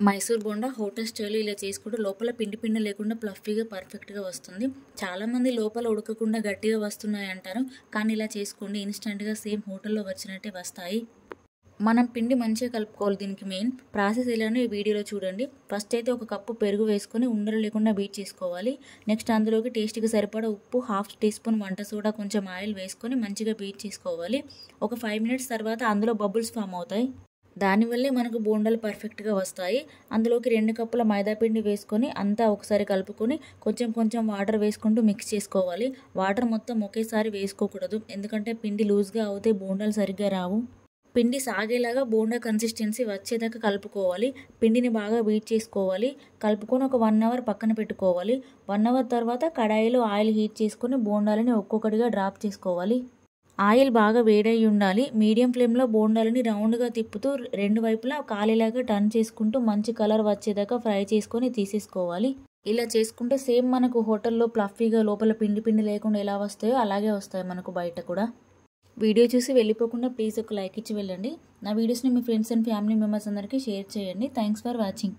Mysore bonda hotel style ఇలా చేసుకుంటే లోపల పిండి పిండి లేకుండా ప్లఫీగా పర్ఫెక్ట్గా వస్తుంది. చాలామంది లోపల ఉడకకుండా గట్టిగా వస్తున్నాయి అంటారు, కానీ ఇలా చేసుకోండి ఇన్స్టెంట్గా సేమ్ హోటల్లో వచ్చినట్టే వస్తాయి. మనం పిండి మంచిగా కలుపుకోవాలి. దీనికి మెయిన్ ప్రాసెస్ ఎలానో ఈ వీడియోలో చూడండి. ఫస్ట్ అయితే ఒక కప్పు పెరుగు వేసుకొని ఉండలు లేకుండా బీట్ చేసుకోవాలి. నెక్స్ట్ అందులోకి టేస్ట్కి సరిపడా ఉప్పు, హాఫ్ టీ స్పూన్ వంట సోడా, కొంచెం ఆయిల్ వేసుకొని మంచిగా బీట్ చేసుకోవాలి. ఒక 5 మినిట్స్ తర్వాత అందులో బబుల్స్ ఫామ్ అవుతాయి. దానివల్లే మనకు బోండాలు పర్ఫెక్ట్గా వస్తాయి. అందులోకి 2 కప్పుల మైదాపిండి వేసుకొని అంతా ఒకసారి కలుపుకొని కొంచెం కొంచెం వాటర్ వేసుకుంటూ మిక్స్ చేసుకోవాలి. వాటర్ మొత్తం ఒకేసారి వేసుకోకూడదు, ఎందుకంటే పిండి లూజ్గా అవుతే బోండాలు సరిగ్గా రావు. పిండి సాగేలాగా బోండా కన్సిస్టెన్సీ వచ్చేదాకా కలుపుకోవాలి. పిండిని బాగా బీట్ చేసుకోవాలి. కలుపుకొని ఒక 1 అవర్ పక్కన పెట్టుకోవాలి. 1 అవర్ తర్వాత కడాయిలో ఆయిల్ హీట్ చేసుకొని బోండాలని ఒక్కొక్కటిగా డ్రాప్ చేసుకోవాలి. ఆయిల్ బాగా వేడై ఉండాలి. మీడియం ఫ్లేమ్లో బోండాలని రౌండ్గా తిప్పుతూ 2 వైపులా కాలేలాగా టర్న్ చేసుకుంటూ మంచి కలర్ వచ్చేదాకా ఫ్రై చేసుకొని తీసేసుకోవాలి. ఇలా చేసుకుంటే సేమ్ మనకు హోటల్లో ప్లఫీగా లోపల పిండి పిండి లేకుండా ఎలా వస్తాయో అలాగే వస్తాయి మనకు బయట కూడా. వీడియో చూసి వెళ్ళిపోకుండా ప్లీజ్ ఒక లైక్ ఇచ్చి వెళ్ళండి. నా వీడియోస్ని మీ ఫ్రెండ్స్ అండ్ ఫ్యామిలీ మెంబర్స్ అందరికీ షేర్ చేయండి. Thanks for watching.